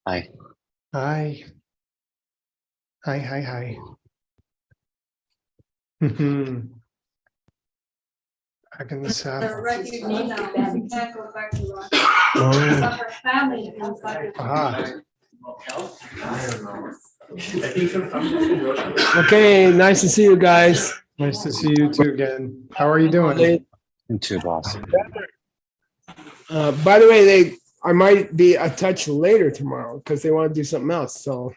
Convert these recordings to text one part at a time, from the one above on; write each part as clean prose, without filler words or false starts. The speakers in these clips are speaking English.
Hi. Hi. Hi. Back in the saddle. Okay, nice to see you guys. Nice to see you too again. How are you doing? You too, boss. By the way, I might be a touch later tomorrow because they want to do something else. So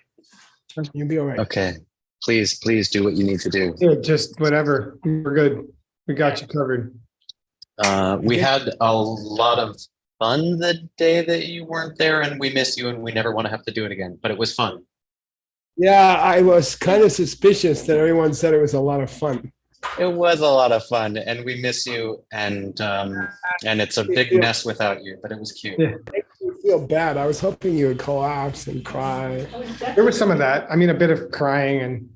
you'll be all right. Okay. Please do what you need to do. Yeah, just whatever. We're good. We got you covered. We had a lot of fun the day that you weren't there, and we miss you, and we never want to have to do it again. But it was fun. Yeah, I was kind of suspicious that everyone said it was a lot of fun. It was a lot of fun, and we miss you, and it's a big mess without you. But it was cute. Yeah. I feel bad. I was hoping you would collapse and cry. There was some of that. I mean, a bit of crying and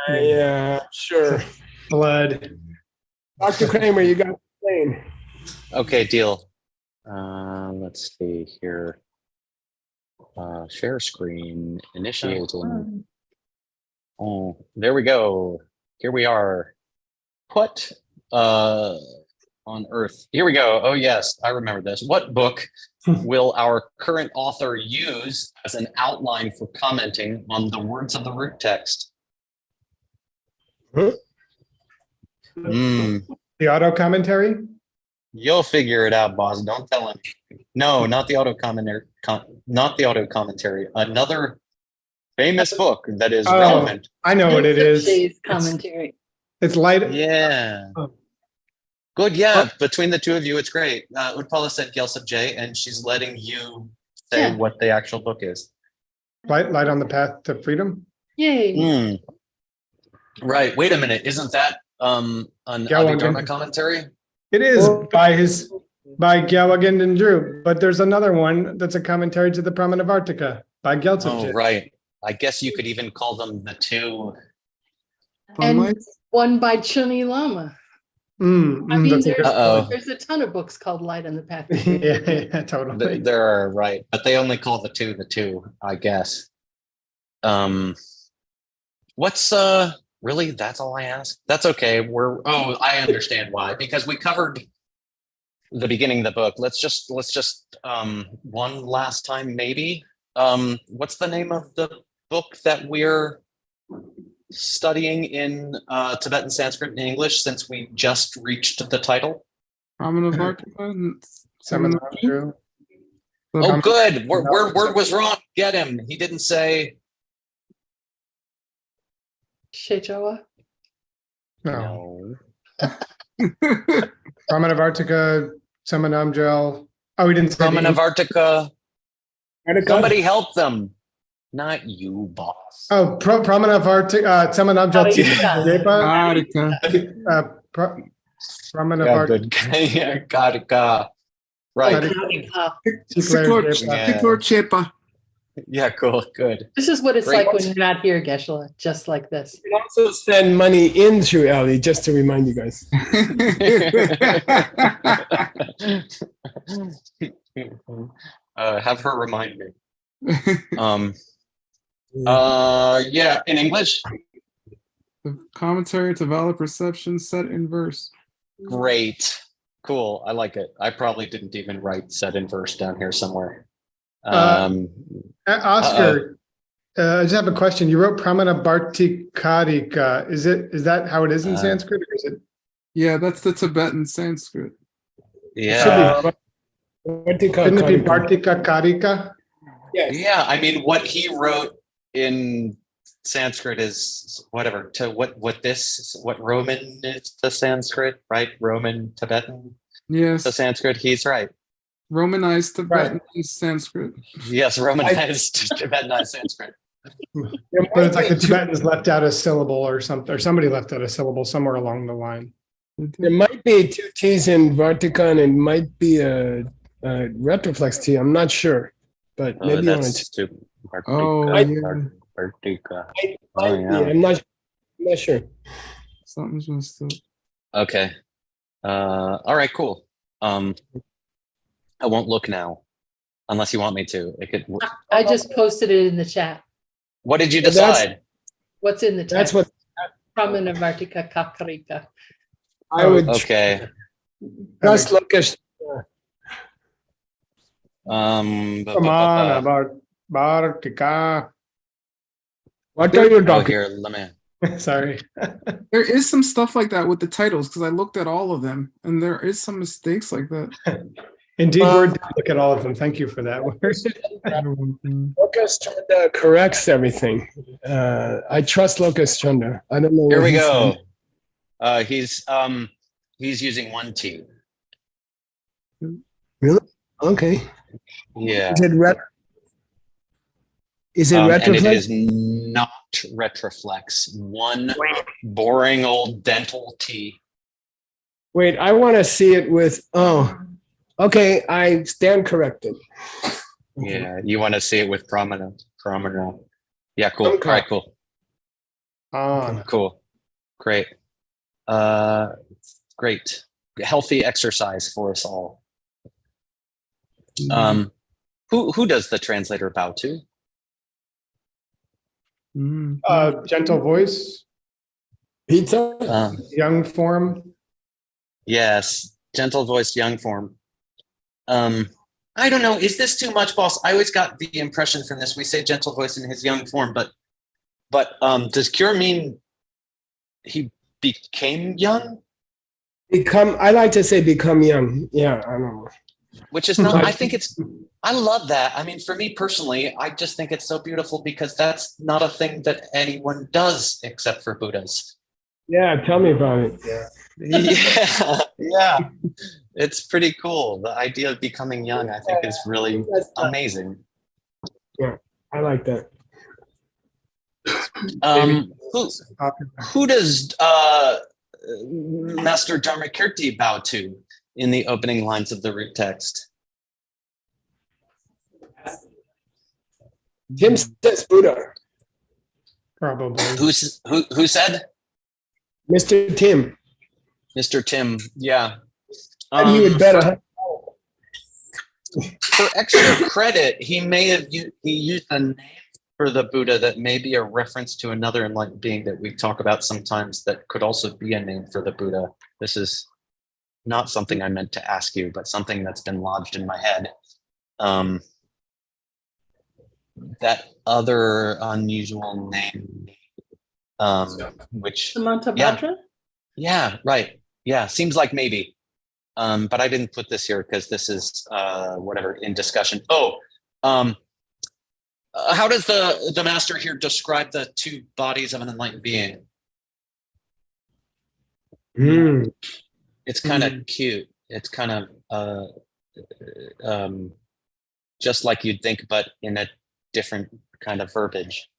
Yeah, sure. blood. Dr. Kramer, you got the plane. Okay, deal. Let's see here. Share screen initiating. Oh, there we go. Here we are. What on earth? Here we go. Oh yes, I remember this. What book will our current author use as an outline for commenting on the words of the root text? Huh? The auto commentary? You'll figure it out, boss. Don't tell him. No, not the auto commentary. Not the auto commentary. Another famous book that is relevant. I know what it is. Geshe's commentary. It's light. Yeah. Good. Yeah. Between the two of you, it's great. Utpala said Geshe, and she's letting you say what the actual book is. Light on the path to freedom. Yay. Right. Wait a minute. Isn't that an Abhidharma commentary? It is by Gyalagin and Drew, but there's another one that's a commentary to the Pramanavartika by Gyaltsabje. Oh, right. I guess you could even call them the two. And one by Chuni Lama. I mean, there's a ton of books called Light on the Path. Yeah, totally. There are, right, but they only call the two, I guess. What's really? That's all I ask. That's okay. I understand why, because we covered the beginning of the book. Let's just one last time maybe. What's the name of the book that we're studying in Tibetan, Sanskrit, and English, since we just reached the title? Oh, good. Word was wrong. Get him. He didn't say. Shechoa? No. Pramanavartika, Samanamjal. Oh, we didn't say Pramanavartika. Somebody help them. Not you, boss. Oh, Pramanavartika, Samanamjal. Pramanavartika. Right. Yeah, cool. Good. This is what it's like when you're not here, Geshe, just like this. You can also send money in through Ellie, just to remind you guys. Have her remind me. Yeah, in English. The commentary to valid perception set in verse. Great. Cool. I like it. I probably didn't even write set in verse down here somewhere. Oscar, I just have a question. You wrote Pramanavartikarika. Is that how it is in Sanskrit, or is it? Yeah, that's the Tibetan Sanskrit. Yeah. Shouldn't it be Vartika Karika? Yeah. I mean, what he wrote in Sanskrit is whatever. To what Roman is to Sanskrit, right? Roman Tibetan. Yes. To Sanskrit, he's right. Romanized Tibetan Sanskrit. Yes, Romanized Tibetanized Sanskrit. But it's like the Tibetans left out a syllable or something, or somebody left out a syllable somewhere along the line. There might be two T's in Vartika, and it might be a retroflex T. I'm not sure, but maybe you want to. Stupid. Vartika. I'm not sure. Something's messed up. Okay. All right. Cool. I won't look now. unless you want me to. It could. I just posted it in the chat. What did you Well, that's- decide? What's in the That's text? what Pramanavartika Kakarika. I would Okay. trust Lucas. Come on, about Vartika. What are you Oh, talking? here, let me. Sorry. There is some stuff like that with the titles because I looked at all of them and there is some mistakes like that. Indeed, Word did look at all of them. Thank you for that. Word. Lucas Chanda corrects everything. I trust Lucas Chanda. I don't know. Here what we he go. said. He's using one T. Really? Okay. Yeah. Is it ret? Is it And it retroflex? is not retroflex. One boring old dental T. Wait, I want to see it with. Oh, okay. I stand corrected. Yeah, you want to see it with prominent. Yeah, cool. All Okay. right, cool. On. Cool. Great. Great. Healthy exercise for us all. Who does the translator bow to? Gentle voice, Pizza. young form. Yes, gentle voiced young form. I don't know. Is this too much, boss? I always got the impression from this. We say gentle voice in his young form, but does cure mean he became young? Become. I like to say become young. Yeah, I don't know. Which is not. I think it's. I love that. I mean, for me personally, I just think it's so beautiful because that's not a thing that anyone does except for Buddhas. Yeah, tell me about it. Yeah. Yeah. It's pretty cool. The idea of becoming young, I think, is really amazing. Yeah, I like that. Who does Master Dharmakirti bow to in the opening lines of the root text? Tim says Buddha. Probably. Who said? Mr. Tim. Mr. Tim. Yeah. And he would better. For extra credit, he may have he used a name for the Buddha that may be a reference to another enlightened being that we talk about sometimes that could also be a name for the Buddha. This is not something I meant to ask you, but something that's been lodged in my head. That other unusual name, which Samantabhadra? Yeah, right. Yeah, seems like maybe. But I didn't put this here because this is whatever in discussion. How does the master here describe the two bodies of an enlightened being? It's kind of cute. It's kind of just like you'd think, but in a different kind of verbiage.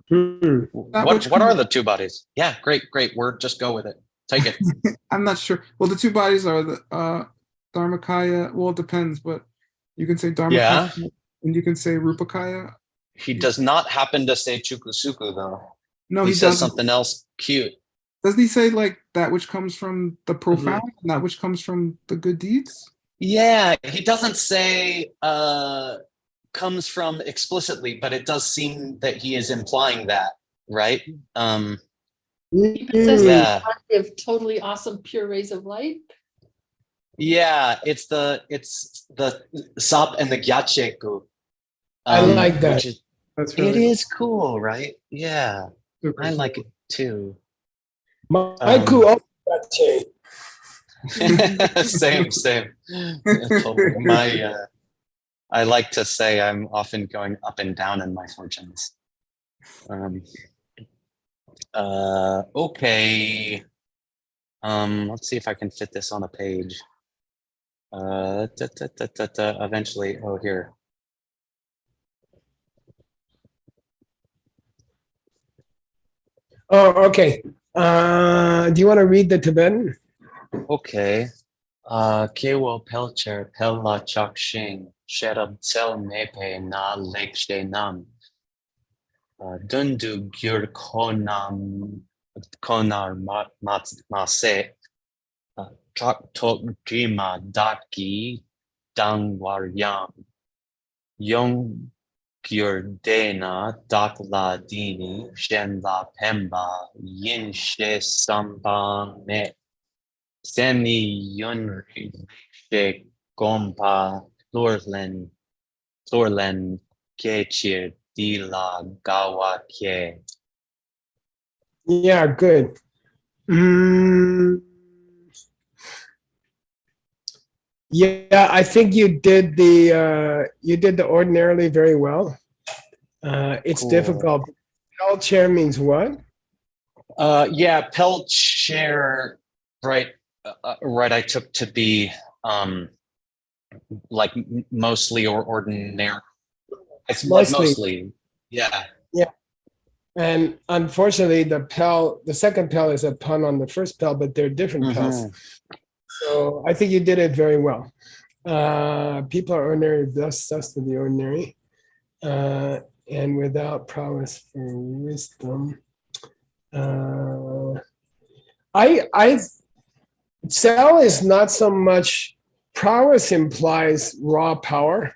What are the two bodies? Yeah, great. Word, just go with it. Take it. I'm not sure. Well, the two bodies are the Dharmakaya. Well, it depends, but you can say Dharmakaya and you can say Rupakaya. He does not happen to say Chukusuku though. No, he says doesn't. something else cute. Doesn't he say like that which comes from the profound and that which comes from the good deeds? Yeah, he doesn't say comes from explicitly, but it does seem that he is implying that, right? He says the of totally awesome pure rays of light. Yeah, it's the Sap and the Gyacheku. I like that. That's really it is cool, right? Yeah, super I cool. like it too. Maiku Same. Totally. I like to say I'm often going up and down in my fortunes. Okay. Let's see if I can fit this on a page. Eventually. Oh, here. Oh, okay. Do you want to read the Tibetan? Okay. Kewo Pelcher Pella Chak Shing Sherab Tsel Mepe Na Lake She Nam Dundu Gyur Konam Konar Mase Chak Tok Jima Daki dangwaryam yong gyurdena dakla dini shenla pemba yin she sambang me semi yunri she gompa lorlen kechir dila gawa ke. Yeah, good. Yeah, I think you did the ordinarily very well. It's Cool. difficult. L chair means what? Yeah, pelt share, right? Right. I took to be like mostly or ordinary. It's like mostly. Yeah. Yeah. And unfortunately, the second pel is a pun on the first pel, but they're different pels. So I think you did it very well. People are ordinary, thus to the ordinary, and without prowess for wisdom. Cell is not so much prowess implies raw power,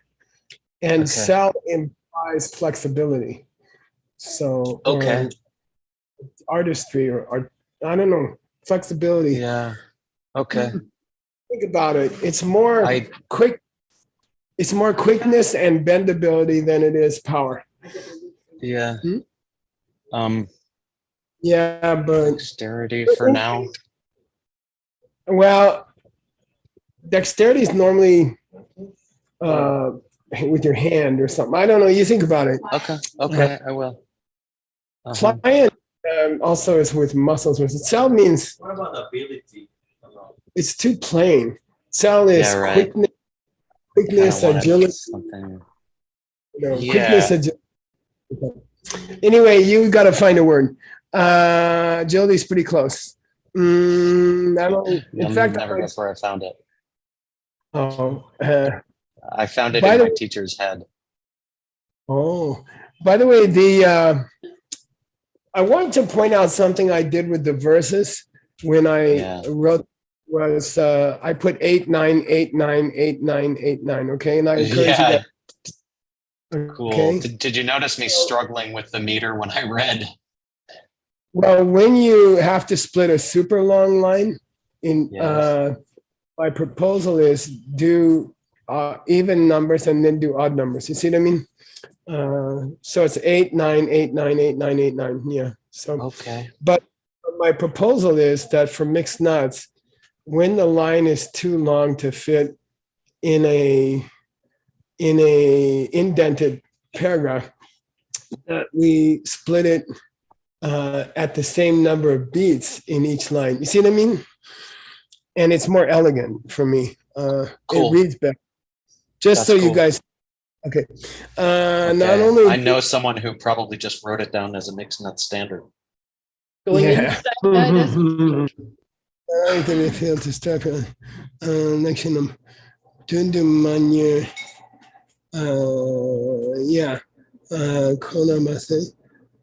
and cell implies flexibility. So or artistry or I don't know, flexibility. Yeah. Okay. Think about it. It's more quick. It's more quickness and bendability than it is power. Yeah. Yeah, but dexterity for now. Well, dexterity is normally with your hand or something. I don't know. You think about it. Okay, I will. Pliant also is with muscles. Cell means What about ability? it's too plain. Cell is quickness, agility. Quickness, agility. Anyway, you got to find a word. Agility is pretty close. In fact, never guess where I found it. Oh, I found it in my teacher's head. Oh, by the way, I wanted to point out something I did with the verses when I wrote was I put 8 9 8 9 8 9 8 9. Okay, and I encourage you guys. Cool. Okay. Did you notice me struggling with the meter when I read? Well, when you have to split a super long line, my proposal is do even numbers and then do odd numbers. You see what I mean? So it's 8 9 8 9 8 9 8 9. Yeah. So but my proposal is that for mixed nuts, when the line is too long to fit in a indented paragraph, that we split it at the same number of beats in each line. You see what I mean? And it's more elegant for me. It reads better. Just so you guys. Okay. Not only I know someone who probably just wrote it down as a mixed nut standard. I failed to start next them. Tundu Manya. Kona Mase,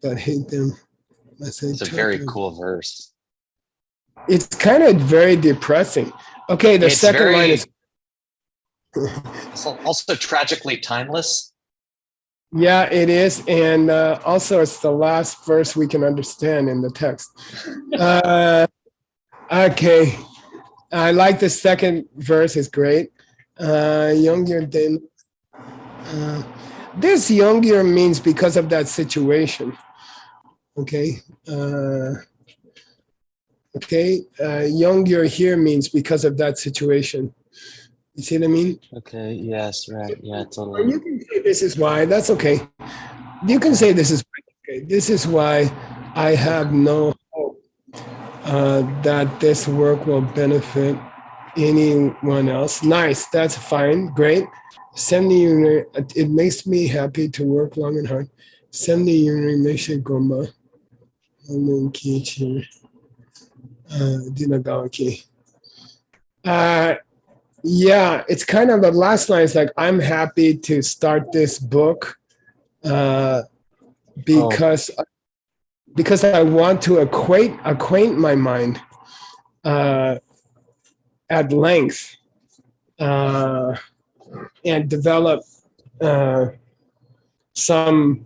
but hate them. It's a very cool verse. It's kind of very depressing. Okay, the second line is also tragically timeless. Yeah, it is. And also it's the last verse we can understand in the text. Okay. I like the second verse, it's great. Younger than this younger means because of that situation. Okay. Younger here means because of that situation. You see what I mean? Okay. Yes. Right. Yeah. Totally. Or you can say this is why. That's okay. You can say this is okay. This is why I have no hope that this work will benefit anyone else. Nice. That's fine. Great. Send the unit. It makes me happy to work long and hard. Send the unit. Yeshe goma. Dinagawaki. Yeah, it's kind of the last line is like, I'm happy to start this book because I want to acquaint my mind at length and develop some,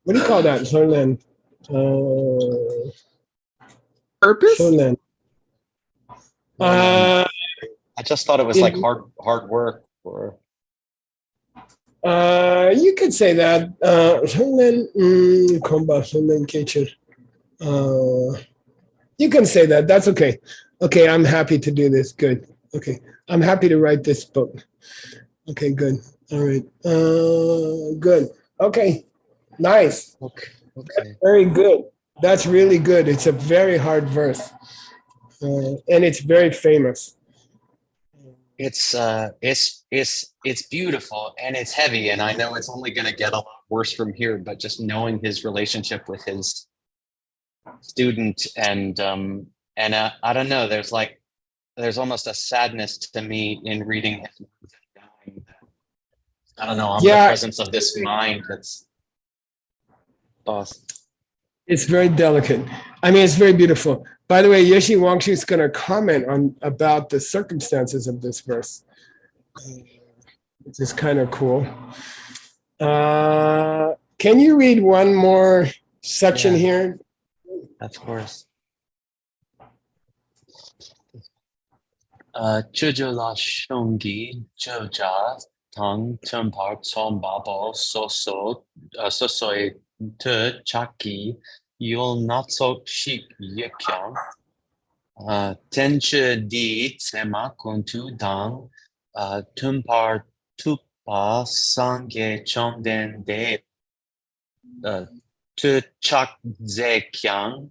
what do you call that? Purpose? I just thought it was like hard work or you could say that. You can say that. That's okay. Okay, I'm happy to do this. Good. Okay, I'm happy to write this book. Okay, good. All right. Good. Okay, nice. okay. Very good. That's really good. It's a very hard verse, and it's very famous. It's beautiful and it's heavy, and I know it's only going to get a lot worse from here. But just knowing his relationship with his student and I don't know. There's almost a sadness to me in reading his. I don't know. I'm the presence of this mind that's. It's very delicate. I mean, it's very beautiful. By the way, Yeshe Wangchuk is going to comment on about the circumstances of this verse, which is kind of cool. Can you read one more section here? Of course. Chujula shungi joja tang tumpar tombabo soso sosoi te chaki yul natso shik yekyang tenche di tsema kuntu dang tumpar tupa sange chongden de te chak ze kyang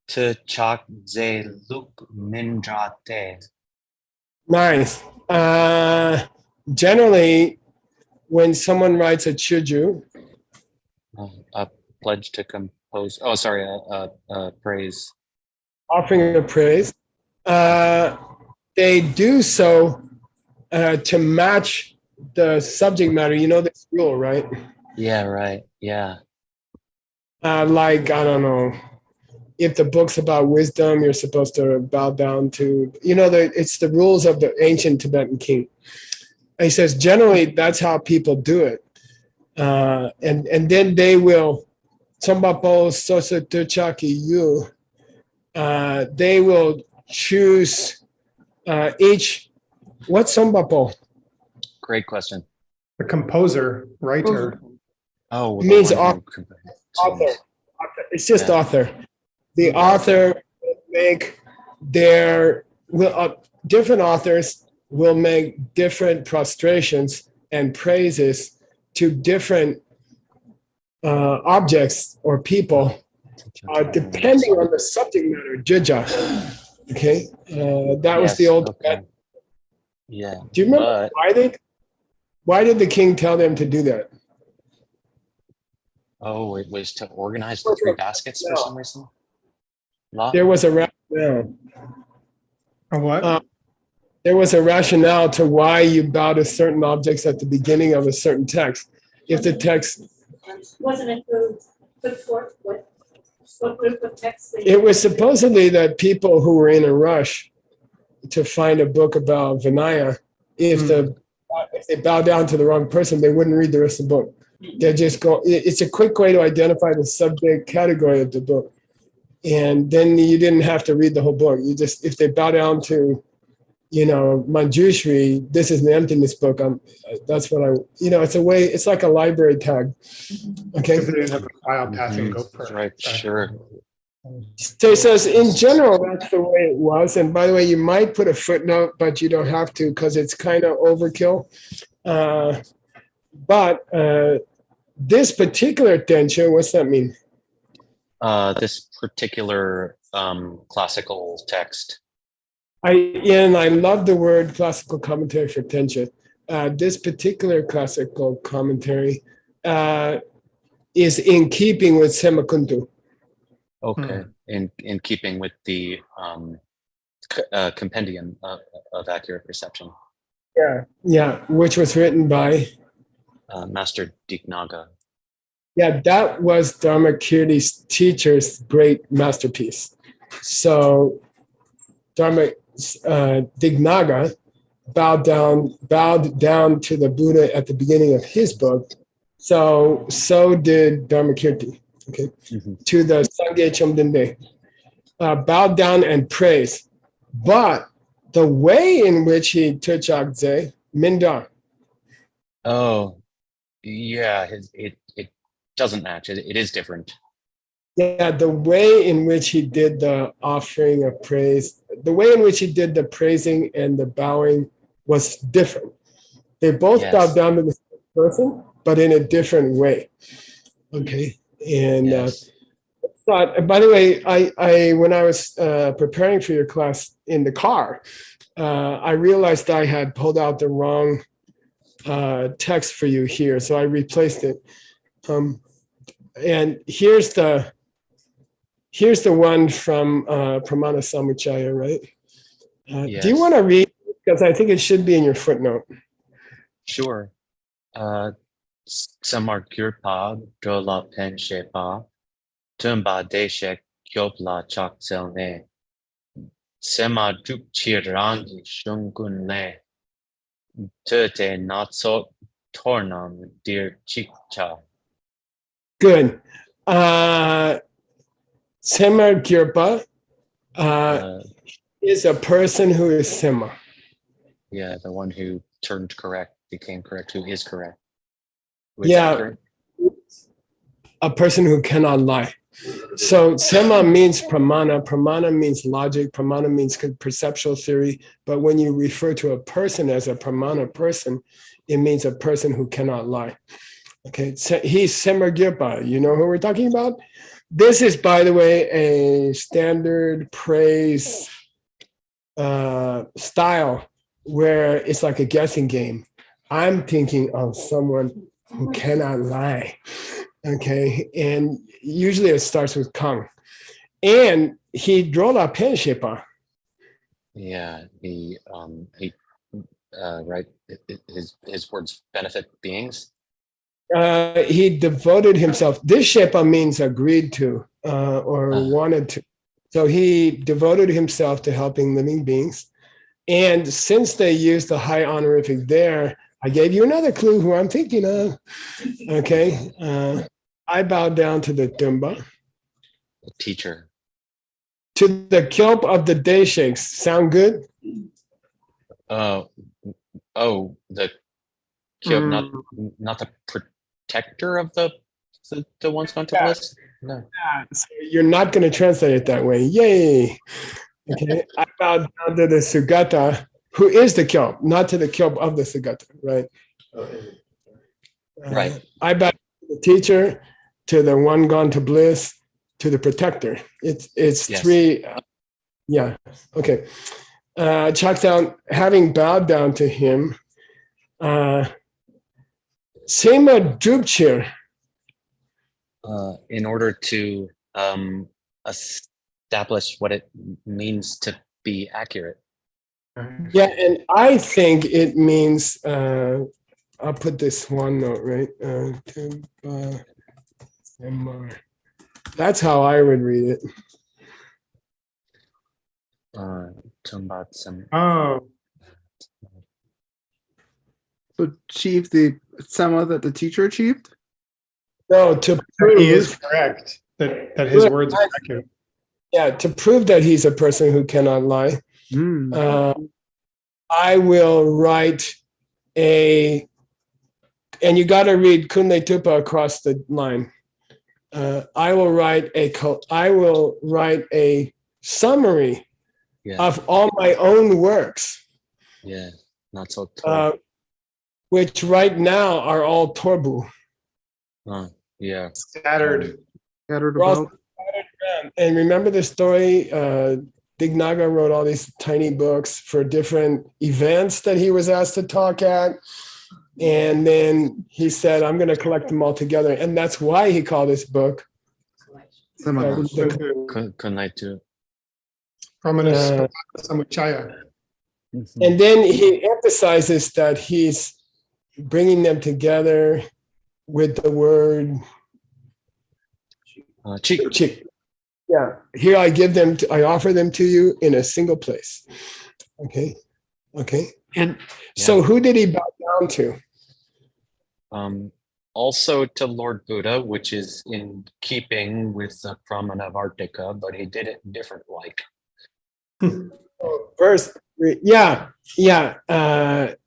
te chak ze luk mindrate. Nice. Generally, when someone writes a chuju, A pledge to compose. Oh, sorry. Praise. offering a praise, they do so to match the subject matter. You know this rule, right? Yeah. Right. Yeah. Like, I don't know, if the book's about wisdom, you're supposed to bow down to, it's the rules of the ancient Tibetan king. And he says, generally, that's how people do it. And then they will, they will choose each, what's Sambapo? Great question. The composer, writer. Oh, It means author. It's just author. The author will make different authors will make different prostrations and praises to different objects or people, depending on the subject matter, juja. Okay, that was the old. Okay. Yeah. Do you remember why did the king tell them to do that? Oh, it was to organize the three baskets for some reason. There was a rationale. A what? There was a rationale to why you bow to certain objects at the beginning of a certain text. If the text wasn't it put forth what group of texts? It was supposedly that people who were in a rush to find a book about Vinaya, if they bow down to the wrong person, they wouldn't read the rest of the book. They just go. It's a quick way to identify the subject category of the book, and then you didn't have to read the whole book. You just, if they bow down to, Manjushri, this is the emptiness book. That's what it's a way. It's like a library tag. Okay. Because they didn't have a file passing go per. Right. Sure. So he says, in general, that's the way it was. And by the way, you might put a footnote, but you don't have to because it's kind of overkill. But this particular tension, what's that mean? This particular classical text. I love the word classical commentary for tension. This particular classical commentary is in keeping with Semakuntu. Okay. In keeping with the compendium of accurate perception. Yeah, which was written by Master Dignaga. Yeah, that was Dharmakirti's teacher's great masterpiece. So Dignaga bowed down to the Buddha at the beginning of his book, so did Dharmakirti. Okay, to the Sangye Chomdende, bowed down and praised, but the way in which he Tuchakze Mindar. Oh, yeah. It doesn't match. It is different. Yeah, the way in which he did the offering of praise, the way in which he did the praising and the bowing was different. They both bowed down to the same person, but in a different way. Okay, and by the way, I when I was preparing for your class in the car, I realized I had pulled out the wrong text for you here, so I replaced it. And here's the one from Pramana Samuchaya, right? Do you want to read? Because I think it should be in your footnote. Sure. Samarkirpa Dola Penshepa Tumba Deshek Kyopla Chakselne Sema Dukchirangi Shungunne Tute Natsok Tornam Dear Chikcha. Good. Semar Kirpa is a person who is Sema. Yeah, the one who turned correct, became correct, who is correct. A person who cannot lie. So Sema means pramana. Pramana means logic. Pramana means perceptual theory. But when you refer to a person as a pramana person, it means a person who cannot lie. Okay, so he's Semar Girpa. You know who we're talking about? This is, by the way, a standard praise style where it's like a guessing game. I'm thinking of someone who cannot lie. Okay, and usually it starts with Kang. And he drola penshepa. Yeah, right. His words benefit beings. He devoted himself. This shepa means agreed to or wanted to. So he devoted himself to helping living beings. And since they used the high honorific there, I gave you another clue who I'm thinking of. Okay. I bowed down to the Tumba. The teacher. To the Kyop of the Desheks. Sound good? The Kyop, not the protector of the ones gone to bliss? No. So you're not going to translate it that way. Yay. Okay. I bowed down to the Sugata, who is the Kyop, not to the Kyop of the Sugata, right? Right. I bowed to the teacher, to the one gone to bliss, to the protector. It's three. Yeah. Okay. Chakdown, having bowed down to him, Sema Drupchir. In order to establish what it means to be accurate. Yeah, and I think it means, I'll put this one note, right? That's how I would read it. So achieve the Sema that the teacher achieved? No, to prove he is correct, that his words are accurate. Yeah, to prove that he's a person who cannot lie, I will write and you got to read Kunle Tupa across the line. I will write a summary of all my own works. Yeah, not so. Which right now are all Torbu. Yeah, scattered about. And remember the story? Dignaga wrote all these tiny books for different events that he was asked to talk at. And then he said, I'm going to collect them all together. And that's why he called this book. Kunaitu. Samuchaya. And then he emphasizes that he's bringing them together with the word chik. Yeah, here I offer them to you in a single place. Okay. And so who did he bow down to? Also to Lord Buddha, which is in keeping with the Pramana Vartika, but he did it different like. First, yeah.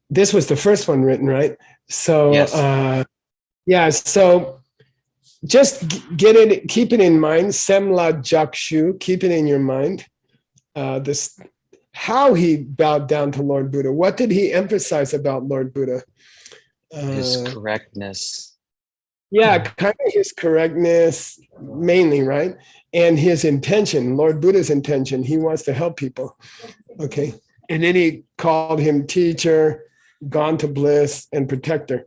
This was the first one written, right? So, Yes. So just keep it in mind. Semla Jakshu, keep it in your mind. This, how he bowed down to Lord Buddha. What did he emphasize about Lord Buddha? His correctness. Yeah, kind of his correctness, mainly, right? And his intention, Lord Buddha's intention, he wants to help people. Okay. And then he called him teacher, gone to bliss, and protector.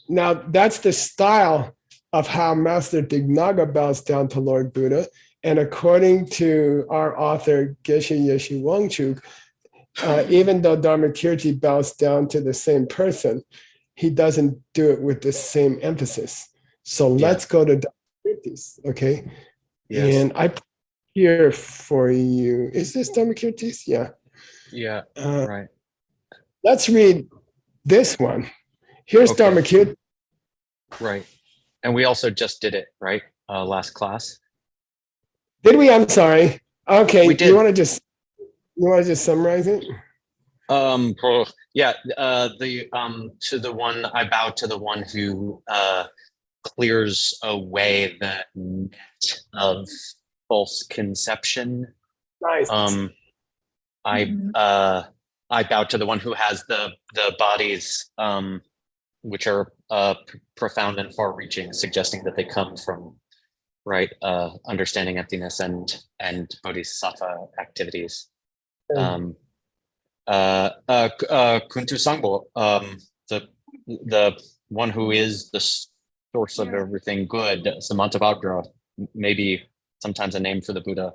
Now, that's the style of how Master Dignaga bows down to Lord Buddha. And according to our author, Geshe Yeshe Wangchuk, even though Dharmakirti bows down to the same person, he doesn't do it with the same emphasis. So let's go to Dharmakirti's, okay? Yes. And I put here for you. Is this Dharmakirti's? Yeah. Yeah, right. Let's read this one. Here's Dharmakirti. Right. And we also just did it, right? Last class. Did we? I'm sorry. Okay. We did. You want to just summarize it? Yeah, to the one, I bow to the one who clears away the net of false conception. Nice. I bow to the one who has the bodies which are profound and far-reaching, suggesting that they come from understanding emptiness and bodhisattva activities. Kuntu Sangbo, the one who is the source of everything good, Samantabhadra, maybe sometimes a name for the Buddha.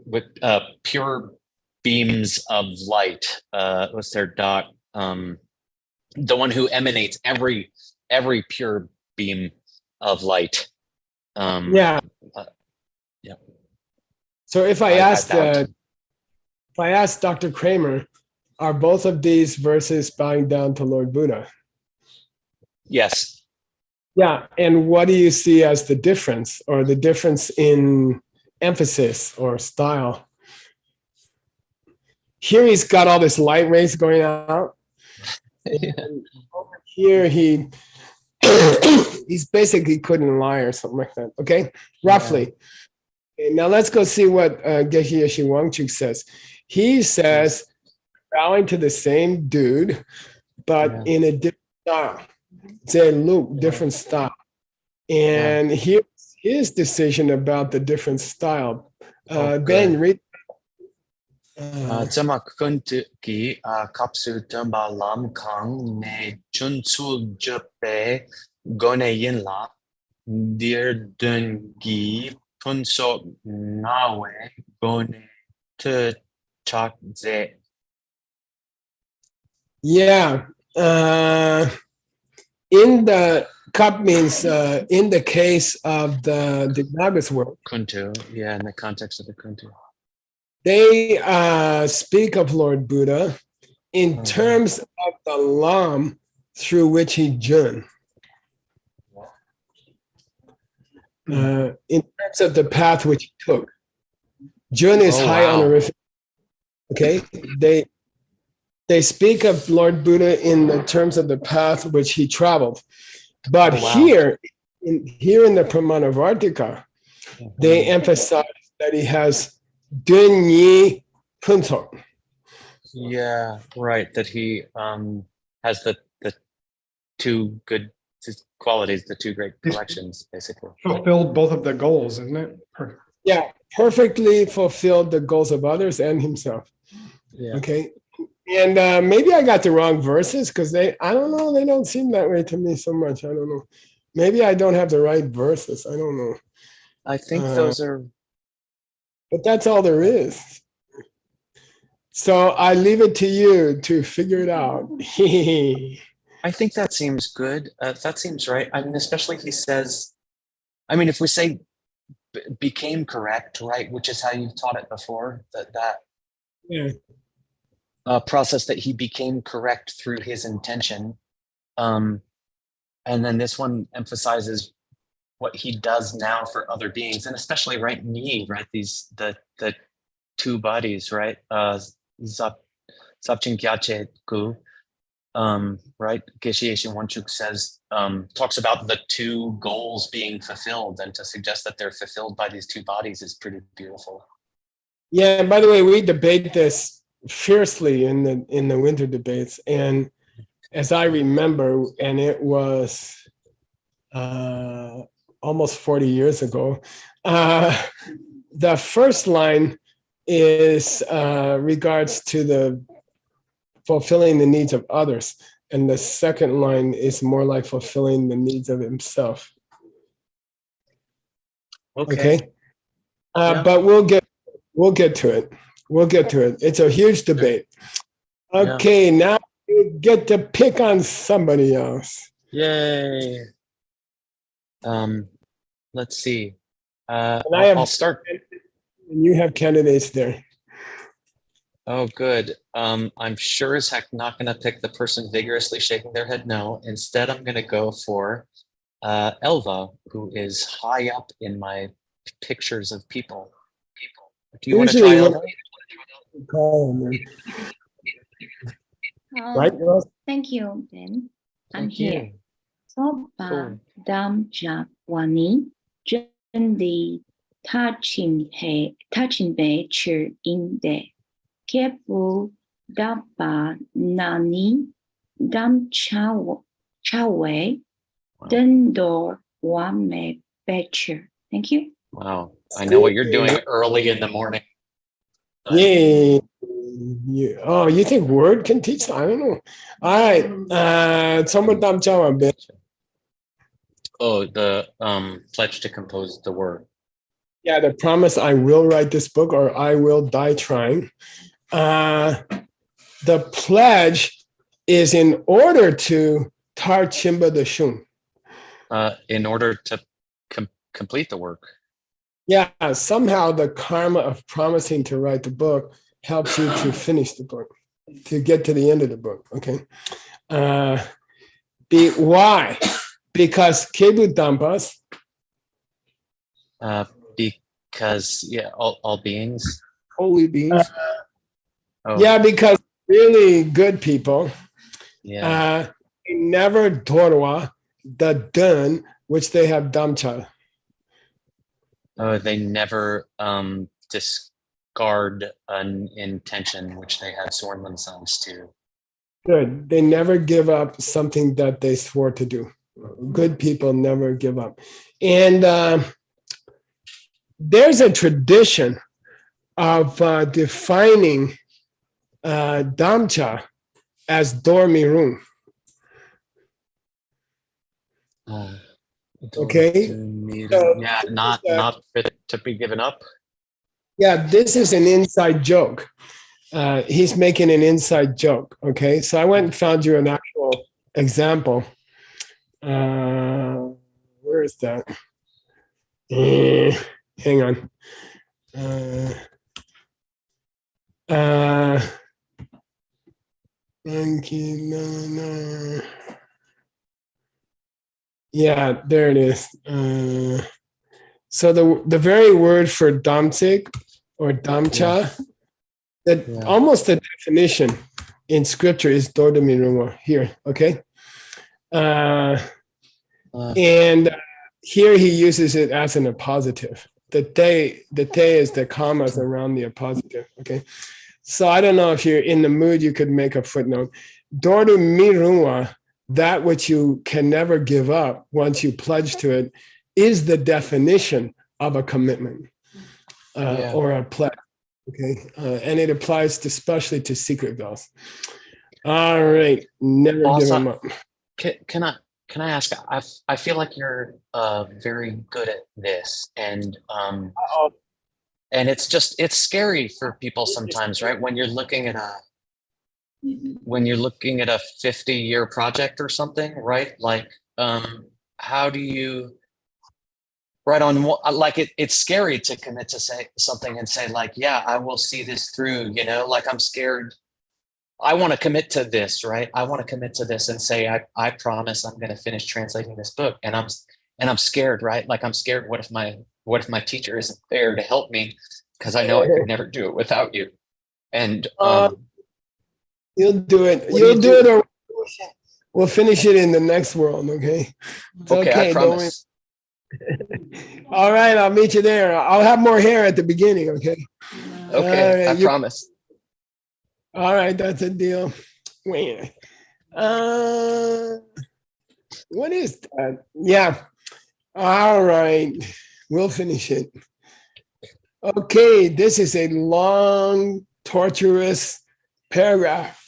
With pure beams of light, what's their dot? The one who emanates every pure beam of light. So if I asked Dr. Kramer, are both of these verses bowing down to Lord Buddha? Yes. Yeah, and what do you see as the difference, or the difference in emphasis or style? Here he's got all this light rays going out. And over here he's basically couldn't lie or something like that. Okay, roughly. Okay, now let's go see what Geshe Yeshe Wangchuk says. He says bowing to the same dude, but in a different style. Say, look, different style. And here's his decision about the different style. Ben, read. Zama kuntu ki kapsu tumba lam kang ne chunsul jepe gone yinla dir dungi punso nawe gone te chak ze. Yeah. In the cup means in the case of the Dignaga's work. Kuntu, yeah, in the context of the Kuntu. They speak of Lord Buddha in terms of the lam through which he journeyed. In terms of the path which he took. Jun is high honorific. Okay, they speak of Lord Buddha in the terms of the path which he traveled, but here in the Pramana Vartika, they emphasize that he has Dunyi Punto. Yeah, right. That he has the two good qualities, the two great collections, basically. Fulfilled both of the goals, isn't it? Yeah, perfectly fulfilled the goals of others and himself. Yeah. Okay. And maybe I got the wrong verses because I don't know, they don't seem that way to me so much. I don't know. Maybe I don't have the right verses. I don't know. I think those are. But that's all there is. So I leave it to you to figure it out. I think that seems good. That seems right. I mean, especially he says, I mean, if we say became correct, right, which is how you taught it before, that yeah. process that he became correct through his intention. And then this one emphasizes what he does now for other beings, and especially me, these the two bodies, Sabchen Gyache Gu, Geshe Yeshe Wangchuk says, talks about the two goals being fulfilled, and to suggest that they're fulfilled by these two bodies is pretty beautiful. Yeah, and by the way, we debate this fiercely in the winter debates, and as I remember, and it was almost 40 years ago, the first line is regards to the fulfilling the needs of others, and the second line is more like fulfilling the needs of himself. Okay. But we'll get to it. We'll get to it. It's a huge debate. Okay, now you get to pick on somebody else. Yay. Let's see. I'll start. And you have candidates there. Oh, good. I'm sure as heck not going to pick the person vigorously shaking their head no. Instead, I'm going to go for Elva, who is high up in my pictures of people. Do you want to try Elva? Right? Thank you, Ben. I'm Thank here. you. Soba Cool. dam wani jendi touching be chir in de kepu daba nani dam chawe dendor wame becher. Thank you. Wow. I know what you're doing early in the morning. Yeah. Oh, you think word can teach? I don't know. All right. Oh, the pledge to compose the word. Yeah, the promise I will write this book or I will die trying. The pledge is in order to tar chimba the shun. In order to complete the work. Yeah, somehow the karma of promising to write the book helps you to finish the book, to get to the end of the book. Okay. Why? Because kebu dampas. Because all beings. Holy beings. Yeah, because really good people. Yeah. Never dorwa the dun which they have damcha. Oh, they never discard an intention which they have sworn themselves to. Good. They never give up something that they swore to do. Good people never give up. And there's a tradition of defining damcha as dormirun. Okay. Yeah, not fit to be given up. Yeah, this is an inside joke. He's making an inside joke. Okay, so I went and found you an actual example. Where is that? Hang on. Yeah, there it is. So the very word for damsik or damcha, almost the definition in scripture is dordamiruma here. Okay, and here he uses it as an appositive. The te is the commas around the appositive. Okay, so I don't know if you're in the mood, you could make a footnote. Dordamiruma, that which you can never give up once you pledge to it, is the definition of a commitment or a pledge. Okay, and it applies especially to secret vows. All right, never give them up. Can I ask? I feel like you're very good at this, and it's scary for people sometimes, right? When you're looking at a 50-year project or something, right? Like, how do you? Right on, like it's scary to commit to say something and say like, yeah, I will see this through, like I'm scared I want to commit to this, right? I want to commit to this and say, I promise I'm going to finish translating this book. And I'm scared, right? Like I'm scared. What if my teacher isn't there to help me? Because I know I could never do it without you. And you'll do it. You'll do it, or we'll finish it in the next world. Okay. It's okay, I promise. All right, I'll meet you there. I'll have more hair at the beginning. Okay. Okay, I promise. All right, that's a deal. Wait. What is that? Yeah. All right. We'll finish it. Okay, this is a long, torturous paragraph.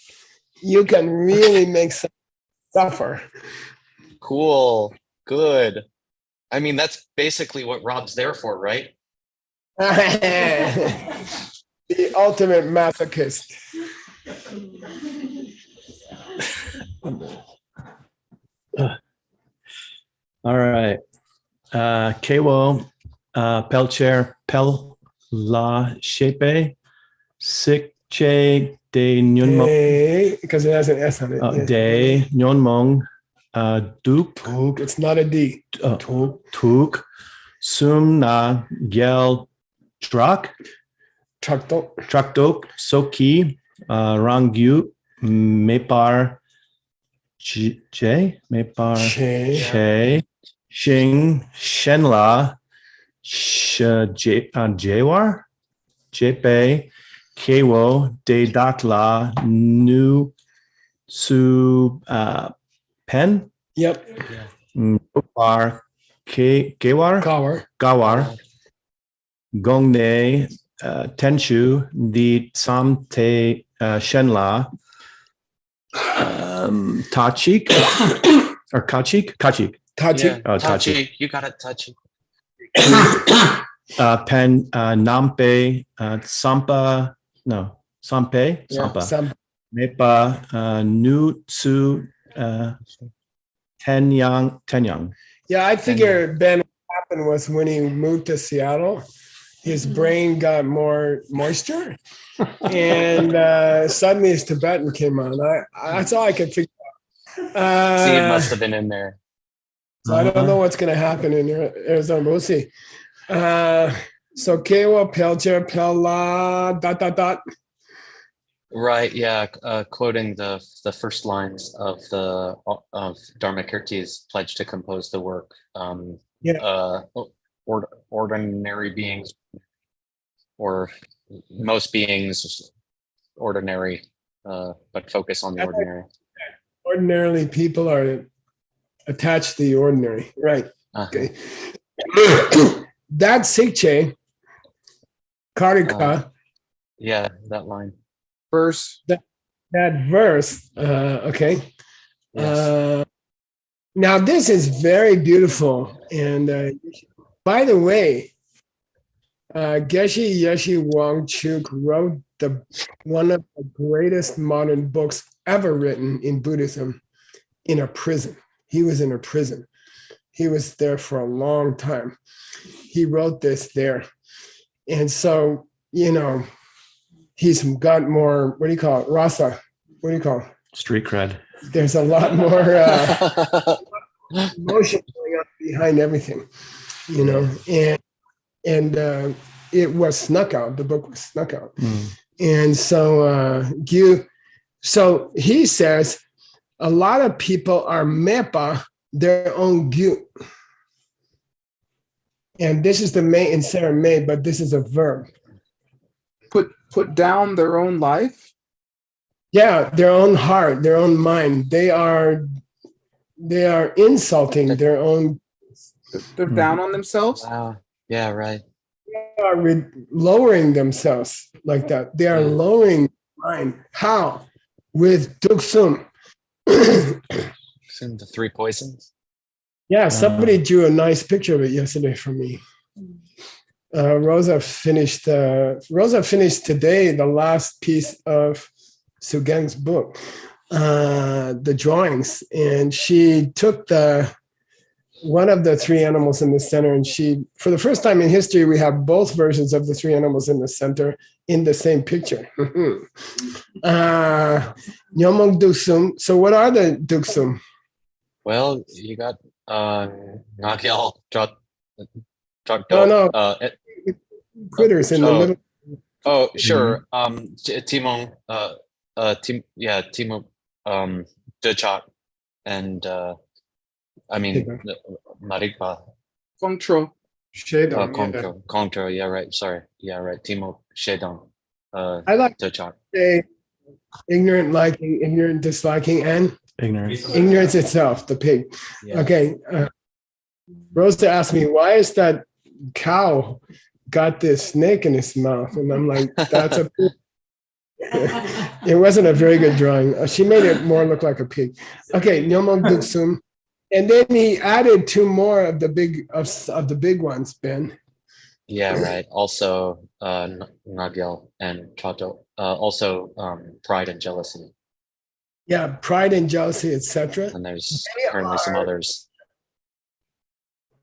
You can really make some suffer. Cool. Good. I mean, that's basically what Rob's there for, right? The ultimate masochist. All right. Kewo Pelcher Pel La Shepe Sikche De Nyunmong Because it has an S on it. De Nyunmong Duke. It's not a D. Tuk Sum Na Gel Drak Trakdok Soki Rangyu Mepar J Mepar She Shing Shenla Jewar Jepe Kewo De Datla Nu Su Pen. Yep. Mopar Gawar Gongne Tenshu Di Samte Shenla Tachik or Kachik? Kachik. Yeah, Oh, Tachi. You got it, Tachi. Pen Nampe Sampa. No, Sampe. Sampa. Mepa Nu Tsu Tenyang. Yeah, I figure Ben, what happened was when he moved to Seattle, his brain got more moisture, and suddenly his Tibetan came on. That's all I could figure out. See, it must have been in there. So I don't know what's going to happen in Arizona. We'll see. So Kewa Pelcher Pella ... Right. Yeah. Quoting the first lines of Dharmakirti's pledge to compose the work. Ordinary beings, or most beings, ordinary, but focus on the ordinary. Ordinarily, people are attached to the ordinary, right? Okay. That Sikche Karika. Yeah, that line. Verse. That verse. Okay. Yes. Now this is very beautiful, and by the way, Geshe Yeshe Wangchuk wrote one of the greatest modern books ever written in Buddhism in a prison. He was in a prison. He was there for a long time. He wrote this there. And so, he's got more, what do you call it? Rasa. What do you call it? Street cred. There's a lot more emotion going on behind everything, and it was snuck out. The book was snuck out. And so he says a lot of people are mepa their own gyu. And this is the may in Sarah May, but this is a verb. Put down their own life? Yeah, their own heart, their own mind. They are insulting their own. They're down on themselves? Wow. Yeah, right. They are lowering themselves like that. They are lowering mind. How? With duksum. The three poisons. Yeah, somebody drew a nice picture of it yesterday for me. Rosa finished today the last piece of Sugeng's book, the drawings, and she took the one of the three animals in the center, and she, for the first time in history, we have both versions of the three animals in the center in the same picture. Nyomong Duksum. So what are the Duksum? Well, you got Nagyal, No, critters in the oh, middle. oh, sure. Timon, Timon, Dechak, and I mean Marikpa, Fengtro. Shadon. Contra. Yeah, right. Sorry. Yeah, right. Timo Shedon. I like Dechak. to say ignorant liking, ignorant disliking, and Ignorance. ignorance itself, the pig. Yeah. Okay. Rosa asked me, why is that cow got this snake in his mouth? And I'm like, that's a pig. It wasn't a very good drawing. She made it more look like a pig. Okay, Nyomong Duksum. And then he added two more of the big ones, Ben. Yeah, right. Also, Nagyal and Chato. Also, pride and jealousy. Yeah, pride and jealousy, etc. And there's currently some others.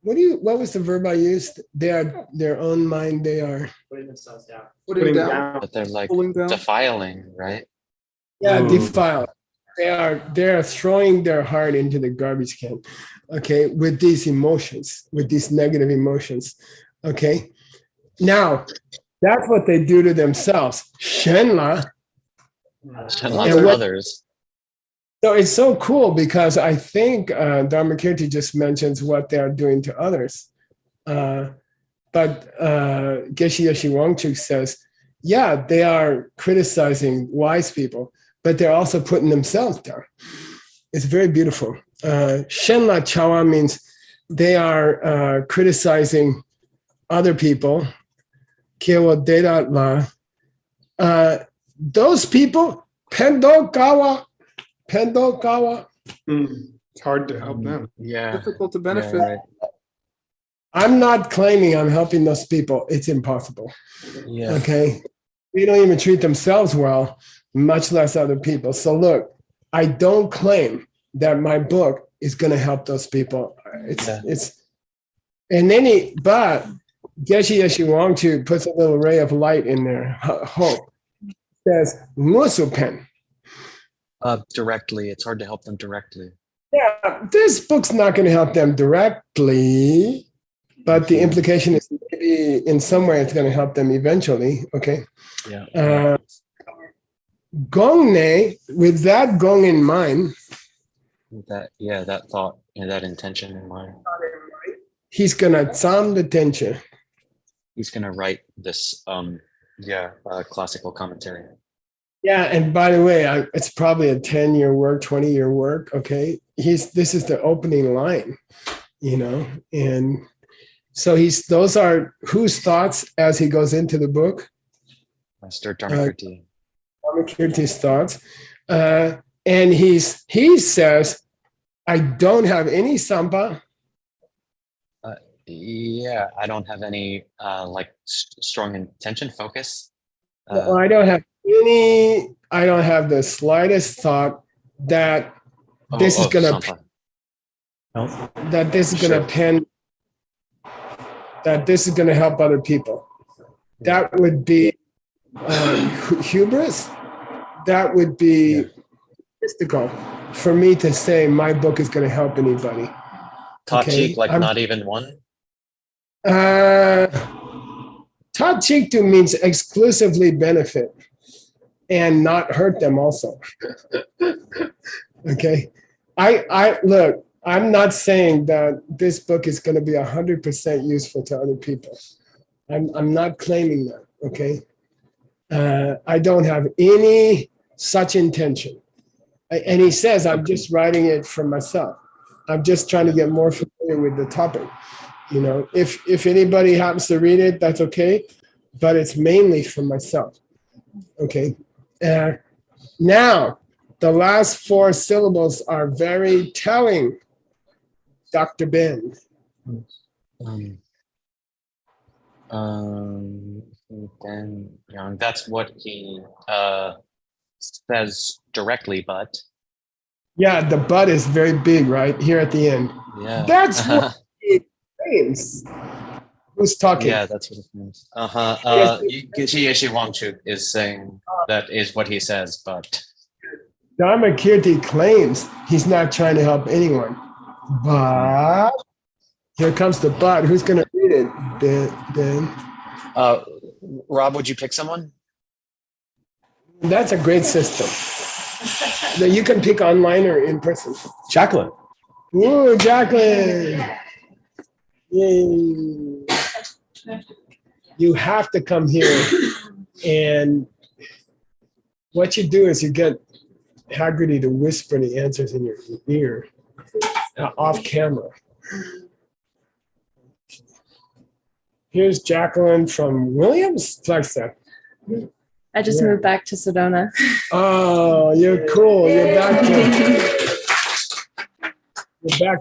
What was the verb I used? They are their own mind, they are. Putting Putting down. down. But they're like Pulling down. defiling, right? Yeah, Ooh. defiled. They are throwing their heart into the garbage can, okay, with these emotions, with these negative emotions, okay. Now, that's what they do to themselves. Shenla. And lots And of what- others. So it's so cool because I think Dharmakirti just mentions what they are doing to others. But Geshe Yeshe Wangchuk says, yeah, they are criticizing wise people, but they're also putting themselves down. It's very beautiful. Shenla Chawa means they are criticizing other people. Kewa Deda La. Those people, Pendo Kawa. It's hard to help them. Yeah. Difficult to Yeah, benefit. right. I'm not claiming I'm helping those people. It's impossible. Yeah. Okay. They don't even treat themselves well, much less other people. So look, I don't claim that my book is going to help those people. But Geshe Yeshe Wangchuk puts a little ray of light in there. Hope. Says Musupen. Directly. It's hard to help them directly. Yeah, this book's not going to help them directly, but the implication is maybe in some way it's going to help them eventually. Okay. Yeah. Gongne, with that gong in mind, That thought and that intention in mind. he's going to tsam the tension. He's gonna write this classical commentary. Yeah, and by the way, it's probably a 10-year work, 20-year work. Okay, this is the opening line, and so those are whose thoughts as he goes into the book. Master Dharmakirti. Dharmakirti's thoughts, and he says, "I don't have any sampa." Yeah, I don't have any strong intention, focus. I don't have the slightest thought that this is gonna that this is gonna pen that this is gonna help other people. That would be hubris. That would be mystical for me to say my book is gonna help anybody. Tachik, not even one. Tachiktu means exclusively benefit and not hurt them also. Okay. I look, I'm not saying that this book is going to be 100% useful to other people. I'm not claiming that. Okay. I don't have any such intention. And he says, I'm just writing it for myself. I'm just trying to get more familiar with the topic. If anybody happens to read it, that's okay, but it's mainly for myself. Okay. Now, the last 4 syllables are very telling, Dr. Ben. That's what he says directly, but Yeah, the butt is very big, right? Here at the end. Yeah. That's what it means. Who's talking? Yeah, that's what it means. Geshe Yeshe Wangchuk is saying that is what he says, but Dharmakirti claims he's not trying to help anyone. But here comes the but. Who's going to read it? Ben. Rob, would you pick someone? That's a great system. That you can pick online or in person. Jacqueline. Ooh, Jacqueline. Yay. You have to come here. And what you do is you get Haggerty to whisper the answers in your ear off camera. Here's Jacqueline from Williams Flagstaff. I just moved back to Sedona. Oh, you're cool. You're back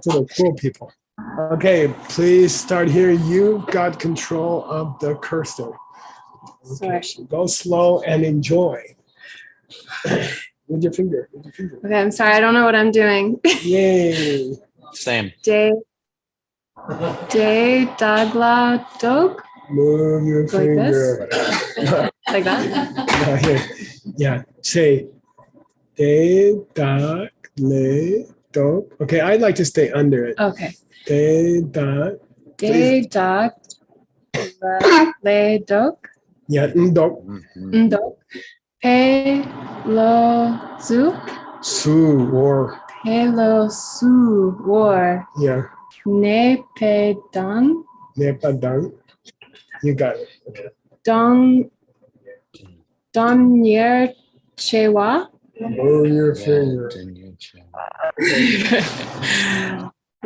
to the cool people. Okay, please start here. You've got control of the cursor. Okay, go slow and enjoy. With your finger. Okay, I'm sorry. I don't know what I'm doing. Yay. Same. Day Dagla Dog? Move your Like finger. Like that? No, here. Yeah. Say de da le do. Okay, I'd like to stay under it. Okay. De da. Day Dag Le Dog? Yeah, do. Ndog. Pe Lo Zu? Su or Pe Lo Su War. yeah. Ne Pe Dan? Nepa dang. You got it. Okay. Don Yer Chewa? Move your finger.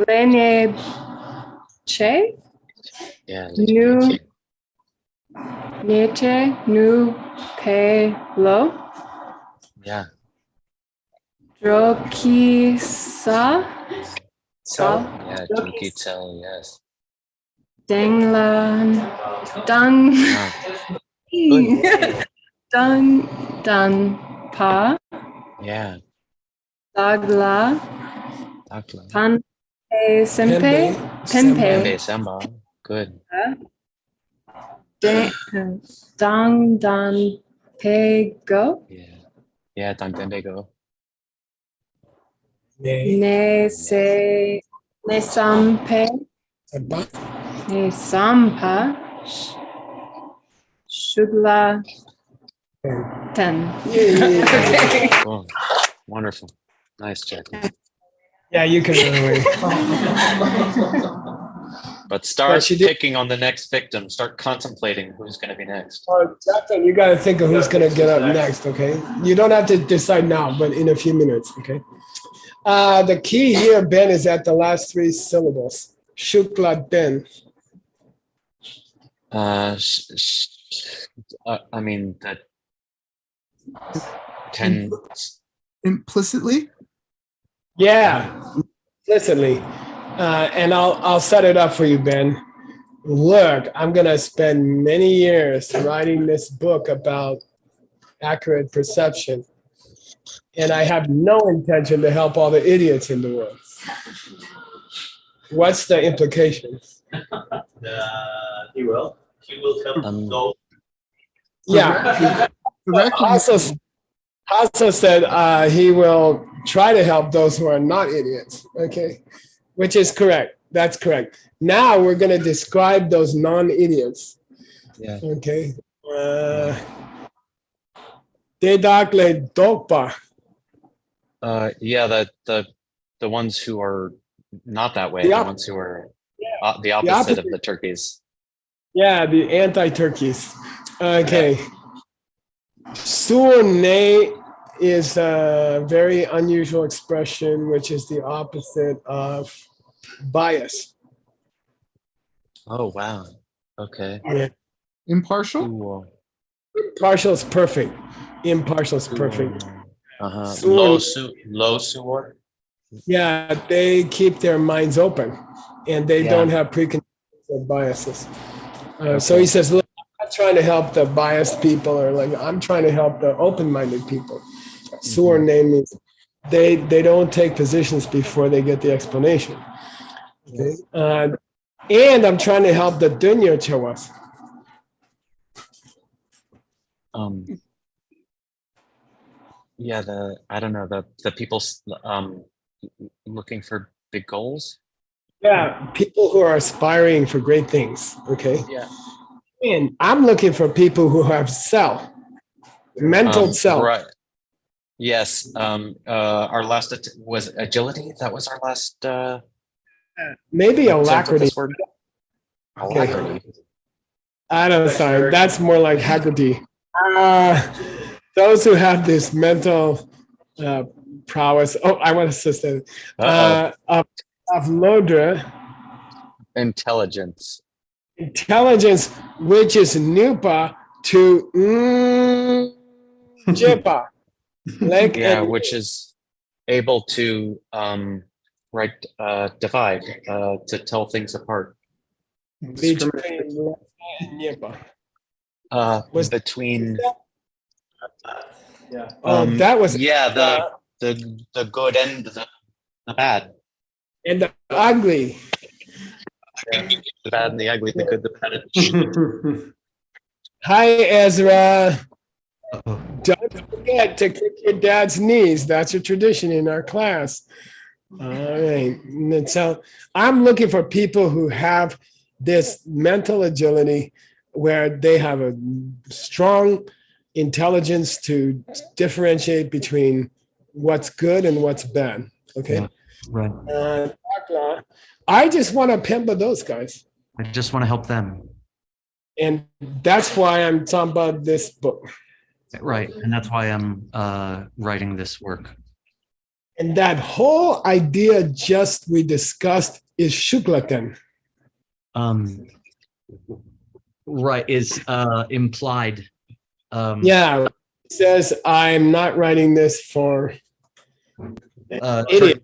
Lene Che? Yeah. Nu Nete Nu Pe Lo? Yeah. Droki Sa? Yeah. Junkie tell. Yes. Danglan Dang Dan Pa Yeah. Dagla Dakla. Pan Sempe Pembe Pempe Samba. Good. Dang Dan Pe Go Yeah. Yeah. Dang go. Ne Se Ne Sampe Ne Sampa Shugla Ten. Okay. Cool. Wonderful. Nice, Jacqueline. Yeah, you can run away. But start But she did- picking on the next victim. Start contemplating who's going to be next. Jacqueline, you got to think of who's going to get up next, okay? You don't have to decide now, but in a few minutes, okay? The key here, Ben, is at the last three syllables. Shukla Den. I mean that 10. Implicitly? Yeah, implicitly. And I'll set it up for you, Ben. Look, I'm going to spend many years writing this book about accurate perception. And I have no intention to help all the idiots in the world. What's the implication? He will. He will come. Go. Yeah. Correctly. Also said he will try to help those who are not idiots. Okay, which is correct. That's correct. Now we're going to describe those non-idiots. Yeah. Okay. Dedakle dokpa. Yeah, the ones who are not that way, The the op- ones who are the opposite of the turkeys. Yeah, the anti-turkeys. Okay. Surne is a very unusual expression, which is the opposite of bias. Oh wow. Okay. Yeah. Impartial? Cool. Partial is perfect. Impartial is perfect. Low suor. Yeah, they keep their minds open and they Yeah. don't have preconceived biases. So he says, look, I'm not trying to help the biased people, or like I'm trying to help the open-minded people. Suor name means they don't take positions before they get the explanation. Okay? And I'm trying to help the dunya chawas. Yeah, I don't know, the people looking for big goals. Yeah, people who are aspiring for great things. Okay. Yeah. And I'm looking for people who have mental self. Right. Yes. Our last was agility. That was our last. Maybe alacrity. Alacrity. I don't know. Sorry, that's more like Haggerty. Those who have this mental prowess. Oh, I want to say of Lodra. Intelligence. Intelligence, which is Nupa to Jepa. Like Yeah, which is able to divide, to tell things apart. Between between that was the good and the bad. And the ugly. The bad and the ugly, the good, the bad. Hi, Ezra. Don't forget to kick your dad's knees. That's a tradition in our class. All right. And so I'm looking for people who have this mental agility where they have a strong intelligence to differentiate between what's good and what's bad. Okay. Yeah, right. I just want to pamper those guys. I just want to help them. And that's why I'm talking about this book. Right. And that's why I'm writing this work. And that whole idea just we discussed is Shuklatan. Right, is implied. Yeah, it says I'm not writing this for idiots.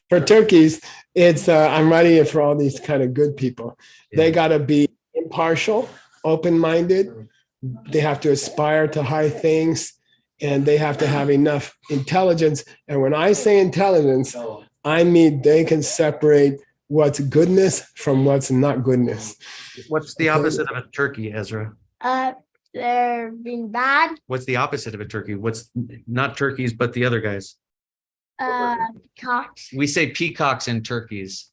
For turkeys, it's I'm writing it for all these kind of good people. Yeah. They got to be impartial, open-minded. They have to aspire to high things, and they have to have enough intelligence. And when I say intelligence, I mean they can separate what's goodness from what's not goodness. What's the opposite of a turkey, Ezra? They're being bad. What's the opposite of a turkey? What's not turkeys, but the other guys? Peacocks. We say peacocks and turkeys.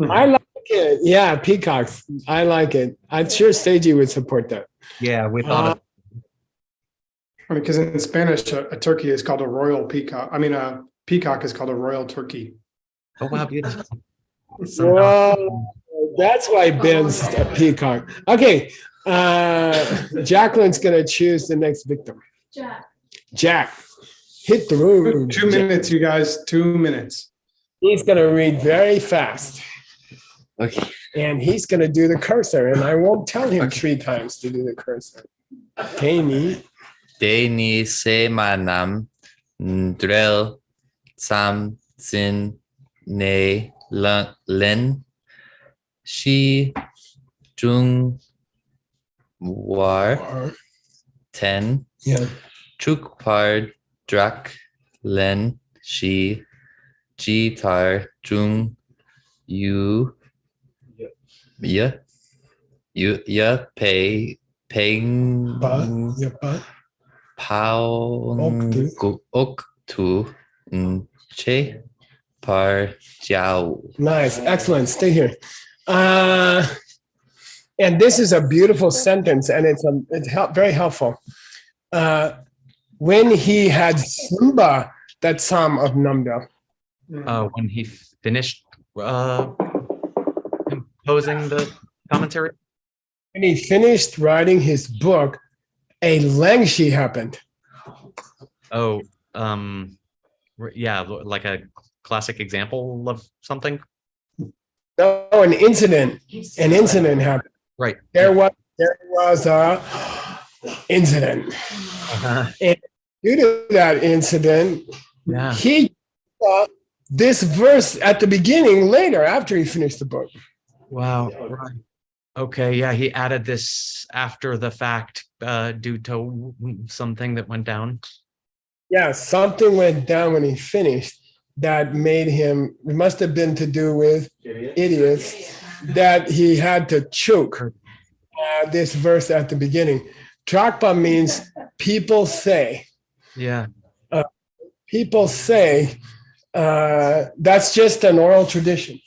I like it. Yeah, peacocks. I like it. I'm sure Seiji would support that. Yeah, we thought of because in Spanish, a turkey is called a royal peacock. I mean, a peacock is called a royal turkey. Oh, wow, beautiful. Whoa, that's why Ben's a peacock. Okay, Jacqueline's going to choose the next victim. Jack. Hit the road. 2 minutes, you guys. 2 minutes. He's going to read very fast. Okay. And he's going to do the cursor. And I won't tell him 3 times to do the cursor. Kami. Deni se manam drel sam sin ne len shi jung war ten chuk par drak len shi jitar jung yu ya pay paying pao ok tu che par jiao. Nice, excellent. Stay here. And this is a beautiful sentence, and it's very helpful. When he had Sumba, that psalm of Namdal. When he finished composing the commentary? When he finished writing his book, a Langshi happened. Oh, yeah, like a classic example of something? No, an incident. An incident happened. Right. There was a incident. And due to that incident, he saw this verse at the beginning later after he finished the book. Wow. Right. Okay. Yeah. He added this after the fact due to something that went down. Yeah, something went down when he finished that made him, it must have been to do with idiots, that he had to choke this verse at the beginning. Trakpa means people say. Yeah. People say, that's just an oral tradition.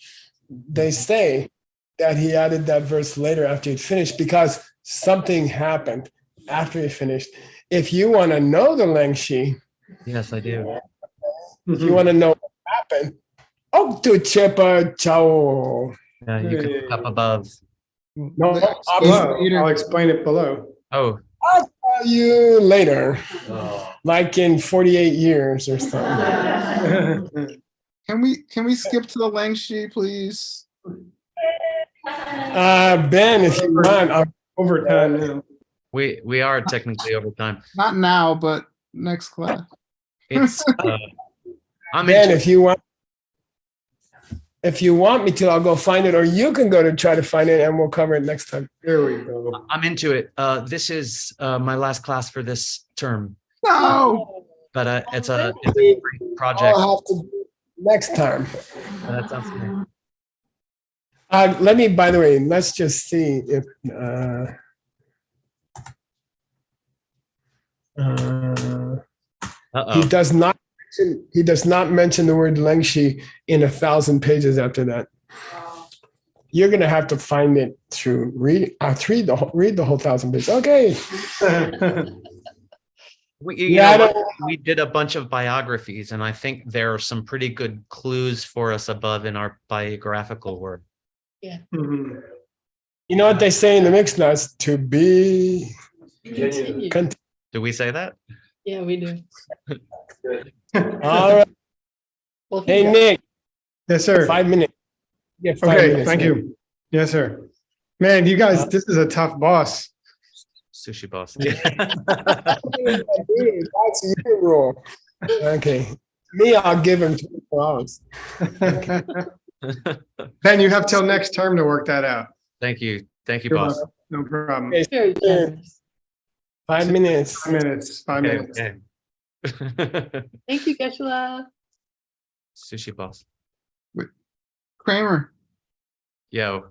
They say that he added that verse later after he'd finished because something happened after he finished. If you want to know the Lengshi, Yes, I do. if you want to know what happened, to Chepa Chao. Yeah, you can look up above. No, I'll explain it below. Oh. I'll tell you later, like in 48 years or something. Can we skip to the Lengshi, please? Ben, if you want, I'm overtime now. We are technically overtime. Not now, but next class. It's Ben, if you want me to, I'll go find it, or you can go to try to find it, and we'll cover it next time. There we go. I'm into it. This is my last class for this term. No. But it's a great project. I'll have to do it next time. That sounds good. Let me, by the way, let's just see if he does not mention the word Lengshi in 1,000 pages after that. You're gonna have to find it through read the whole 1,000 pages. Okay. We did a bunch of biographies, and I think there are some pretty good clues for us above in our biographical work. Yeah. You know what they say in the mixed nuts? To be Continue. Do we say that? Yeah, we do. All right. Well, Hey, Nick. Yes, sir. 5 minutes. Yeah, 5 Okay, minutes, thank man. you. Yes, sir. Man, you guys, this is a tough boss. Sushi boss. That's your rule. Okay. Me, I'll give him 24 hours. Ben, you have till next term to work that out. Thank you. Thank you, You're boss. welcome. No problem. Okay, Very generous. 5 minutes. 5 minutes. 5 Okay, minutes. okay. Thank you, Geshe. Sushi boss. Kramer. Yo.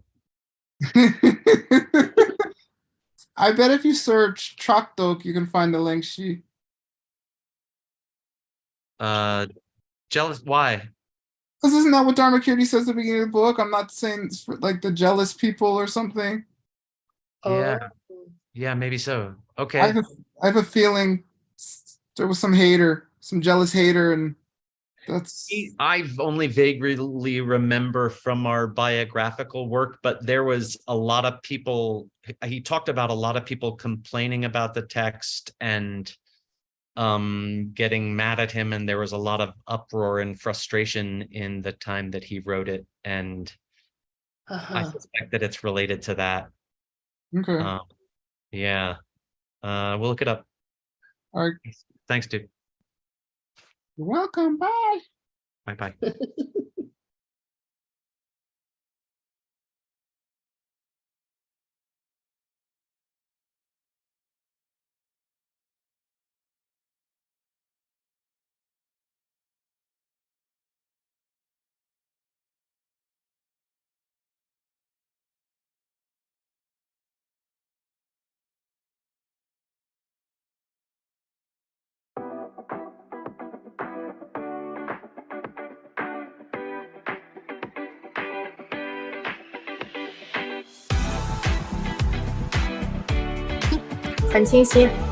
I bet if you search Trakdok, you can find the Lengshi. Jealous. Why? Because isn't that what Dharmakirti says at the beginning of the book? I'm not saying it's for, like the jealous people or something. Yeah. Oh. Yeah, maybe so. Okay. I have a feeling there was some hater, some jealous hater, and that's. I've only vaguely remember from our biographical work, but there was a lot of people. He talked about a lot of people complaining about the text and getting mad at him, and there was a lot of uproar and frustration in the time that he wrote it, and I suspect that it's related to that. Okay. Yeah. We'll look it up. All right. Thanks, dude. You're welcome. Bye. Bye-bye.很清晰。